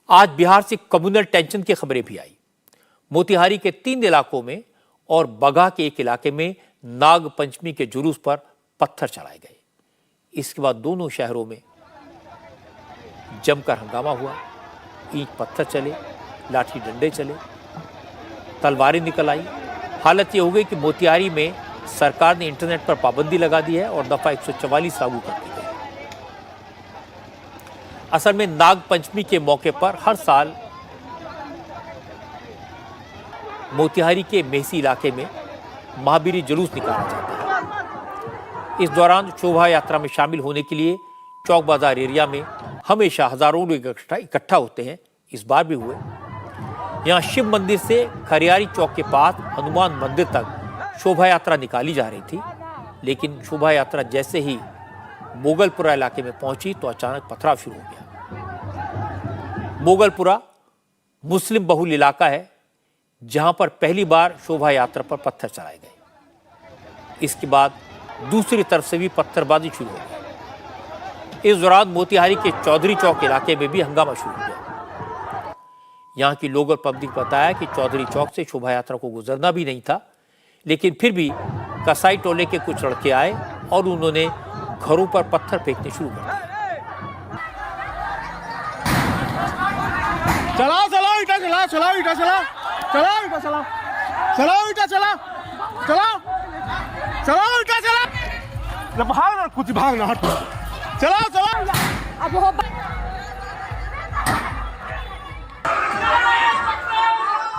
आज बिहार से communal tension की खबरें भी आई। मोतिहारी के 3 इलाकों में और बगहा के एक इलाके में नाग पंचमी के जुलूस पर पत्थर चलाए गए। इसके बाद दोनों शहरों में जमकर हंगामा हुआ। ईंट पत्थर चले, लाठी डंडे चले, तलवारें निकल आई। हालत ये हो गई कि मोतिहारी में सरकार ने इंटरनेट पर पाबंदी लगा दी है और दफा 144 लागू कर दी गई। असल में नाग पंचमी के मौके पर हर साल मोतिहारी के मेहसी इलाके में महावीरी जुलूस निकाला जाता है। इस दौरान शोभा यात्रा में शामिल होने के लिए चौक बाजार एरिया में हमेशा हजारों लोग इकट्ठा होते हैं। इस बार भी हुए। यहाँ शिव मंदिर से खरियारी चौक के पास हनुमान मंदिर तक शोभा यात्रा निकाली जा रही थी, लेकिन शोभा यात्रा जैसे ही मोगलपुरा इलाके में पहुंची तो अचानक पथराव शुरू हो गया। मोगलपुरा मुस्लिम बहुल इलाका है, जहां पर पहली बार शोभा यात्रा पर पत्थर चलाए गए। इसके बाद दूसरी तरफ से भी पत्थरबाजी शुरू हो गई। इस दौरान मोतिहारी के चौधरी चौक इलाके में भी हंगामा शुरू हो गया। यहाँ की लोकल पब्लिक बताया कि चौधरी चौक से शोभा यात्रा को गुजरना भी नहीं था, लेकिन फिर भी कसाई टोले के कुछ लड़के आए और उन्होंने घरों पर पत्थर फेंकने शुरू कर दिए। चलाओ चलाओ ईटा चलाओ, चलाओ ईटा चलाओ, चलाओ ईटा चलाओ, चलाओ ईटा चलाओ, चलाओ चलाओ ईटा चलाओ, भाग ना, कुछ भाग ना, हट, चलाओ चलाओ। अब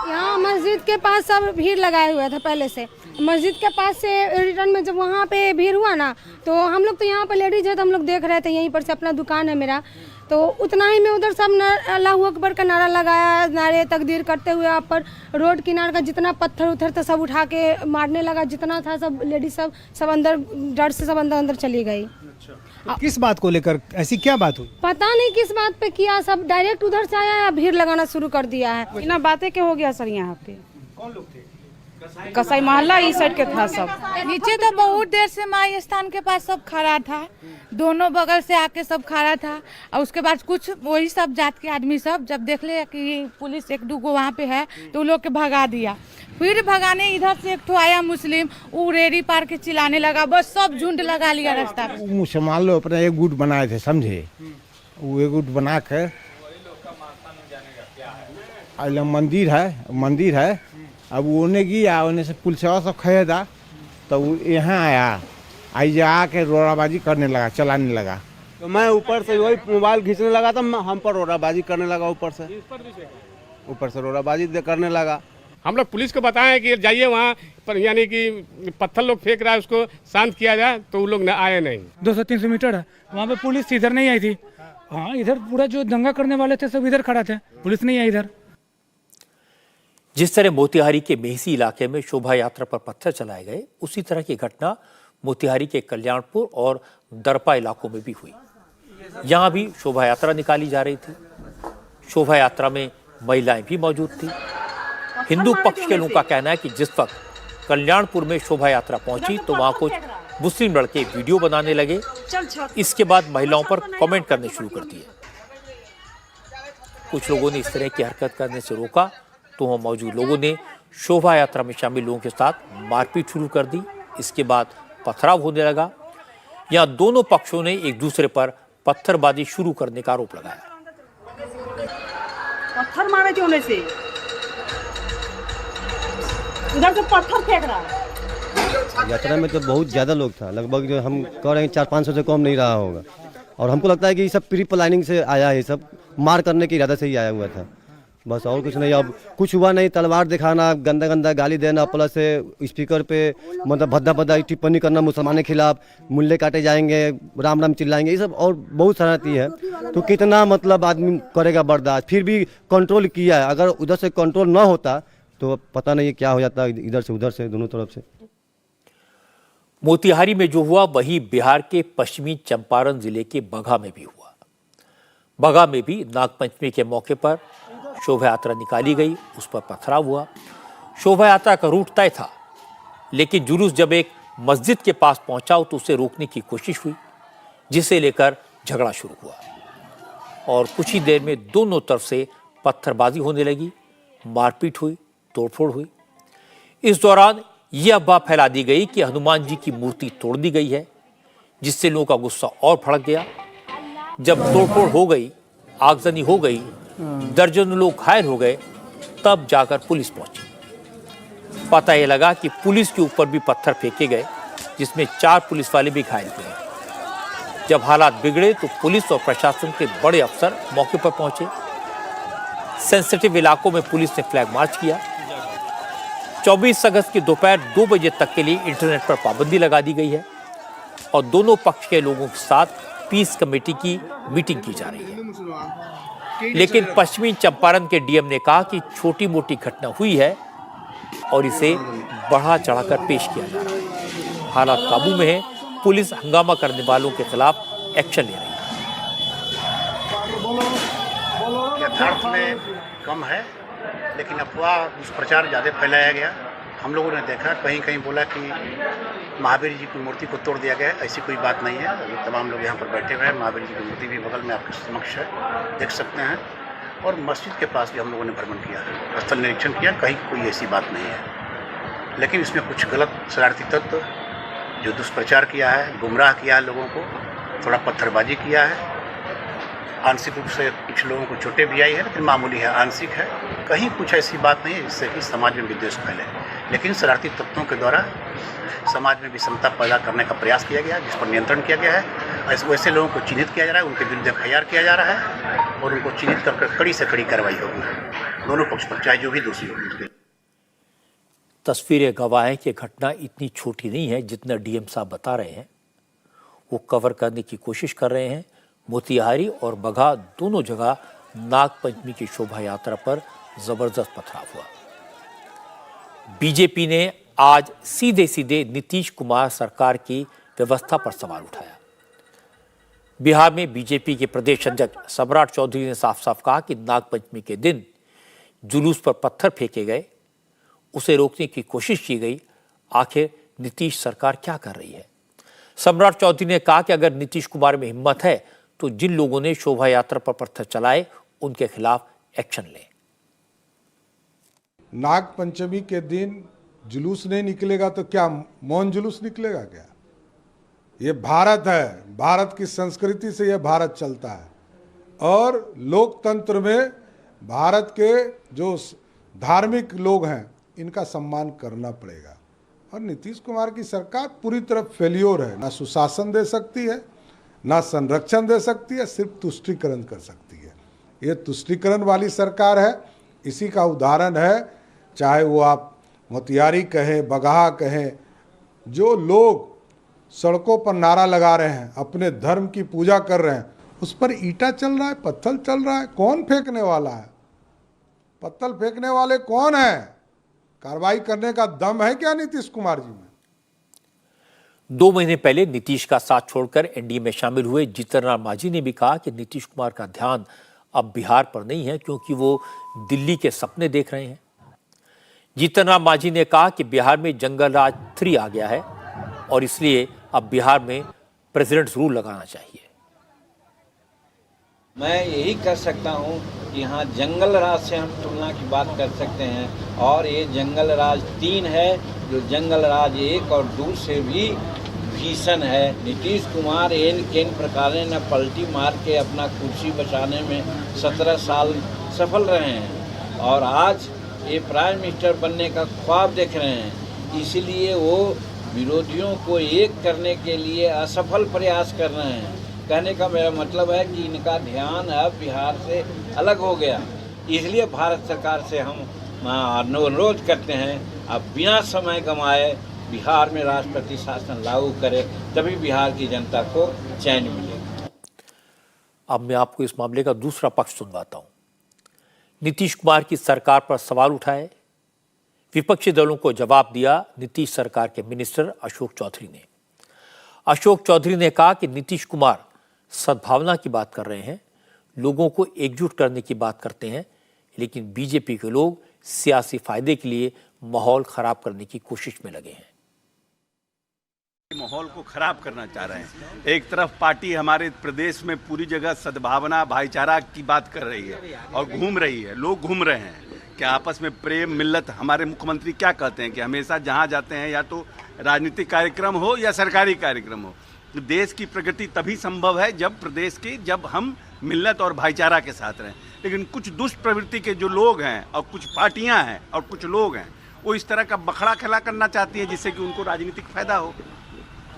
यहाँ मस्जिद के पास सब भीड़ लगाए हुए थे पहले से। मस्जिद के पास से रिटर्न में जब वहाँ पे भीड़ हुआ ना, तो हम लोग तो यहाँ पर लेडीज है तो हम लोग देख रहे थे, यहीं पर से अपना दुकान है मेरा, तो उतना ही में उधर सब अल्लाह अकबर का नारा लगाया, नारे तकदीर करते हुए आप पर रोड किनारे का जितना पत्थर उथर था सब उठा के मारने लगा। जितना था सब लेडीज सब अंदर डर से सब अंदर चली गई। तो किस बात को लेकर ऐसी क्या बात हुई? पता नहीं किस बात पे किया, सब डायरेक्ट उधर से आया है, भीड़ लगाना शुरू कर दिया है। बिना बातें के हो गया सर। यहाँ पे कौन लोग थे? कसाई मोहल्ला इस साइड के था सब। नीचे तो बहुत देर से माई स्थान के पास सब खड़ा था, दोनों बगल से आके सब खड़ा था। और उसके बाद कुछ वही सब जात के आदमी सब जब देख ले कि पुलिस एक दो को वहाँ पे है तो उन लोग के भगा दिया। फिर भगाने इधर से एक ठो आया मुस्लिम, वो रेडी पार के चिल्लाने लगा, बस सब झुंड लगा लिया रास्ता पे। मुसलमान लोग अपना एक गुट बनाए थे, समझे? वो एक गुट बना कर मंदिर है। अब वो उन्हें गया, उन्हें से पुलिस सब खड़े था, तो वो यहाँ आया, आई आके रोड़ाबाजी करने लगा, चलाने लगा। तो मैं ऊपर से वही मोबाइल खींचने लगा, तो हम पर रोड़ाबाजी करने लगा। ऊपर से रोड़ाबाजी करने लगा। हम लोग पुलिस को बताएं कि जाइए वहाँ पर, यानी कि पत्थर लोग फेंक रहा है, उसको शांत किया जाए, तो वो लोग आए नहीं। 200-300 मीटर है वहाँ पे, पुलिस इधर नहीं आई थी। हाँ, इधर पूरा जो दंगा करने वाले थे सब इधर खड़ा थे, पुलिस नहीं आई इधर। जिस तरह मोतिहारी के मेहसी इलाके में शोभा यात्रा पर पत्थर चलाए गए, उसी तरह की घटना मोतिहारी के कल्याणपुर और दरपा इलाकों में भी हुई। यहाँ भी शोभा यात्रा निकाली जा रही थी। शोभा यात्रा में महिलाएं भी मौजूद थी। हिंदू पक्ष के लोगों का कहना है कि जिस वक्त कल्याणपुर में शोभा यात्रा पहुंची तो वहां कुछ मुस्लिम लड़के वीडियो बनाने लगे। इसके बाद महिलाओं पर कमेंट करने शुरू कर दिए। कुछ लोगों ने इस तरह की हरकत करने से रोका तो वहां मौजूद लोगों ने शोभा यात्रा में शामिल लोगों के साथ मारपीट शुरू कर दी। इसके बाद पथराव होने लगा। यहाँ दोनों पक्षों ने एक दूसरे पर पत्थरबाजी शुरू करने का आरोप लगाया। पत्थर मारे क्यों से उधर से पत्थर फेंक रहा है। यात्रा में तो बहुत ज़्यादा लोग था, लगभग जो हम कह रहे हैं 400-500 से कम नहीं रहा होगा। और हमको लगता है कि ये सब प्री प्लानिंग से आया है, सब मार करने के इरादे से ही आया हुआ था, बस और कुछ नहीं। अब कुछ हुआ नहीं, तलवार दिखाना, गंदा गंदा गाली देना, प्लस स्पीकर पे मतलब भद्दा भद्दा टिप्पणी करना मुसलमानों के खिलाफ, मुल्ले काटे जाएंगे, राम राम चिल्लाएंगे, ये सब और बहुत सारा है। तो कितना मतलब आदमी करेगा बर्दाश्त। फिर भी कंट्रोल किया है, अगर उधर से कंट्रोल ना होता तो पता नहीं क्या हो जाता, इधर से उधर से दोनों तरफ से। मोतिहारी में जो हुआ वही बिहार के पश्चिमी चंपारण जिले के बगहा में भी हुआ। बगहा में भी नागपंचमी के मौके पर शोभा यात्रा निकाली गई, उस पर पथराव हुआ। शोभा यात्रा का रूट तय था, लेकिन जुलूस जब एक मस्जिद के पास पहुंचा तो उसे रोकने की कोशिश हुई, जिसे लेकर झगड़ा शुरू हुआ और कुछ ही देर में दोनों तरफ से पत्थरबाजी होने लगी, मारपीट हुई, तोड़फोड़ हुई। इस दौरान यह अफवाह फैला दी गई कि हनुमान जी की मूर्ति तोड़ दी गई है, जिससे लोगों का गुस्सा और भड़क गया। जब तोड़फोड़ हो गई, आगजनी हो गई, दर्जनों लोग घायल हो गए, तब जाकर पुलिस पहुंची। पता यह लगा कि पुलिस के ऊपर भी पत्थर फेंके गए, जिसमें 4 पुलिस वाले भी घायल हुए। जब हालात बिगड़े तो पुलिस और प्रशासन के बड़े अफसर मौके पर पहुंचे। सेंसिटिव इलाकों में पुलिस ने फ्लैग मार्च किया। 24 अगस्त की दोपहर 2 बजे तक के लिए इंटरनेट पर पाबंदी लगा दी गई है और दोनों पक्ष के लोगों के साथ पीस कमेटी की मीटिंग की जा रही है। लेकिन पश्चिमी चंपारण के डीएम ने कहा कि छोटी मोटी घटना हुई है और इसे बढ़ा चढ़ाकर पेश किया जा रहा है। हालात काबू में है। पुलिस हंगामा करने वालों के खिलाफ एक्शन ले रही है। यथार्थ में कम है, लेकिन अफवाह दुष्प्रचार ज़्यादा फैलाया गया। हम लोगों ने देखा, कहीं कहीं बोला कि महावीर जी की मूर्ति को तोड़ दिया गया है। ऐसी कोई बात नहीं है। अभी तमाम लोग यहाँ पर बैठे हुए हैं। महावीर जी की मूर्ति भी बगल में आपके समक्ष है, देख सकते हैं। और मस्जिद के पास भी हम लोगों ने भ्रमण किया, स्थल निरीक्षण किया, कहीं कोई ऐसी बात नहीं है। लेकिन इसमें कुछ गलत शरारती तत्व जो दुष्प्रचार किया है, गुमराह किया है लोगों को, थोड़ा पत्थरबाजी किया है। आंशिक रूप से कुछ लोगों को चोटें भी आई है, लेकिन मामूली है, आंशिक है। कहीं कुछ ऐसी बात नहीं है जिससे कि समाज में विद्वेष फैले। लेकिन शरारती तत्वों के द्वारा समाज में विषमता पैदा करने का प्रयास किया गया, जिस पर नियंत्रण किया गया है। वैसे लोगों को चिन्हित किया जा रहा है, उनके विरुद्ध एफआईआर किया जा रहा है और उनको चिन्हित कर कड़ी से कड़ी कार्रवाई होगी दोनों पक्ष पर, चाहे जो भी दोषी हो। तस्वीरें गवाह हैं कि घटना इतनी छोटी नहीं है जितना डीएम साहब बता रहे हैं। वो कवर करने की कोशिश कर रहे हैं। मोतिहारी और बगहा दोनों जगह नागपंचमी की शोभा यात्रा पर जबरदस्त पथराव हुआ। बीजेपी ने आज सीधे सीधे नीतीश कुमार सरकार की व्यवस्था पर सवाल उठाया। बिहार में बीजेपी के प्रदेश अध्यक्ष सम्राट चौधरी ने साफ साफ कहा कि नागपंचमी के दिन जुलूस पर पत्थर फेंके गए, उसे रोकने की कोशिश की गई। आखिर नीतीश सरकार क्या कर रही है? सम्राट चौधरी ने कहा कि अगर नीतीश कुमार में हिम्मत है तो जिन लोगों ने शोभा यात्रा पर पत्थर चलाए उनके खिलाफ एक्शन लें। नाग पंचमी के दिन जुलूस नहीं निकलेगा तो क्या मौन जुलूस निकलेगा क्या? ये भारत है, भारत की संस्कृति से यह भारत चलता है और लोकतंत्र में भारत के जो धार्मिक लोग हैं इनका सम्मान करना पड़ेगा। और नीतीश कुमार की सरकार पूरी तरह फेल्योर है, ना सुशासन दे सकती है, ना संरक्षण दे सकती है, सिर्फ तुष्टीकरण कर सकती है। ये तुष्टीकरण वाली सरकार है। इसी का उदाहरण है, चाहे वो आप मोतिहारी कहें, बगहा कहें, जो लोग सड़कों पर नारा लगा रहे हैं, अपने धर्म की पूजा कर रहे हैं, उस पर ईंटा चल रहा है, पत्थर चल रहा है। कौन फेंकने वाला है? पत्थर फेंकने वाले कौन है? कार्रवाई करने का दम है क्या नीतीश कुमार जी में? 2 महीने पहले नीतीश का साथ छोड़कर एनडीए में शामिल हुए जीतन राम मांझी ने भी कहा कि नीतीश कुमार का ध्यान अब बिहार पर नहीं है, क्योंकि वो दिल्ली के सपने देख रहे हैं। जीतन राम मांझी ने कहा कि बिहार में जंगल राज 3 आ गया है और इसलिए अब बिहार में प्रेसिडेंट रूल लगाना चाहिए। मैं यही कर सकता हूँ कि यहाँ जंगल राज से हम तुलना की बात कर सकते हैं और ये जंगल राज 3 है, जो जंगल राज 1 और 2 से भी भीषण है। नीतीश कुमार किन प्रकार न पलटी मार के अपना कुर्सी बचाने में 17 साल सफल रहे हैं और आज ये प्राइम मिनिस्टर बनने का ख्वाब देख रहे हैं। इसीलिए वो विरोधियों को एक करने के लिए असफल प्रयास कर रहे हैं। कहने का मेरा मतलब है कि इनका ध्यान अब बिहार से अलग हो गया। इसलिए भारत सरकार से हम अनुरोध करते हैं, अब बिना समय गंवाए बिहार में राष्ट्रपति शासन लागू करे, तभी बिहार की जनता को चैन मिलेगा। अब मैं आपको इस मामले का दूसरा पक्ष सुनवाता हूं। नीतीश कुमार की सरकार पर सवाल उठाए, विपक्षी दलों को जवाब दिया नीतीश सरकार के मिनिस्टर अशोक चौधरी ने। अशोक चौधरी ने कहा कि नीतीश कुमार सद्भावना की बात कर रहे हैं, लोगों को एकजुट करने की बात करते हैं, लेकिन बीजेपी के लोग सियासी फायदे के लिए माहौल खराब करने की कोशिश में लगे हैं। माहौल को खराब करना चाह रहे हैं। एक तरफ पार्टी हमारे प्रदेश में पूरी जगह सद्भावना भाईचारा की बात कर रही है और घूम रही है, लोग घूम रहे हैं कि आपस में प्रेम मिल्लत। हमारे मुख्यमंत्री क्या कहते हैं कि हमेशा जहां जाते हैं या तो राजनीतिक कार्यक्रम हो या सरकारी कार्यक्रम हो। देश की प्रगति तभी संभव है जब हम मिल्लत और भाईचारा के साथ रहें। लेकिन कुछ दुष्ट प्रवृत्ति के जो लोग हैं और कुछ पार्टियां हैं और कुछ लोग हैं वो इस तरह का बखड़ा खिला करना चाहती है जिससे कि उनको राजनीतिक फायदा हो।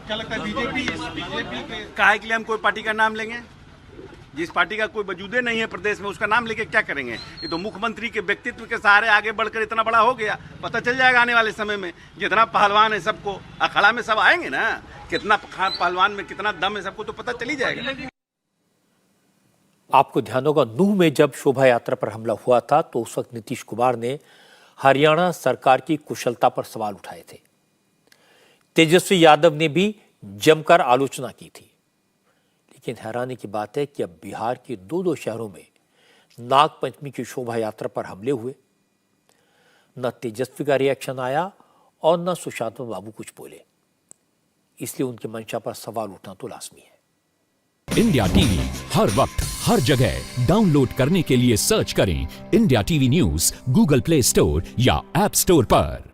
क्या लगता है बीजेपी काहे के लिए हम कोई पार्टी का नाम लेंगे? जिस पार्टी का कोई वजूदे नहीं है प्रदेश में उसका नाम लेके क्या करेंगे? ये तो मुख्यमंत्री के व्यक्तित्व के सहारे आगे बढ़कर इतना बड़ा हो गया। पता चल जाएगा आने वाले समय में जितना पहलवान है सबको अखाड़ा में सब आएंगे ना, कितना पहलवान में कितना दम है सबको तो पता चल ही जाएगा। आपको ध्यान होगा नूह में जब शोभा यात्रा पर हमला हुआ था तो उस वक्त नीतीश कुमार ने हरियाणा सरकार की कुशलता पर सवाल उठाए थे। तेजस्वी यादव ने भी जमकर आलोचना की थी। लेकिन हैरानी की बात है कि अब बिहार के दो शहरों में नाग पंचमी की शोभा यात्रा पर हमले हुए। न तेजस्वी का रिएक्शन आया और न सुशांत बाबू कुछ बोले। इसलिए उनकी मंशा पर सवाल उठना तो लाजमी है। इंडिया टीवी हर वक्त हर जगह डाउनलोड करने के लिए सर्च करें India TV news Google play store या ऐप स्टोर पर।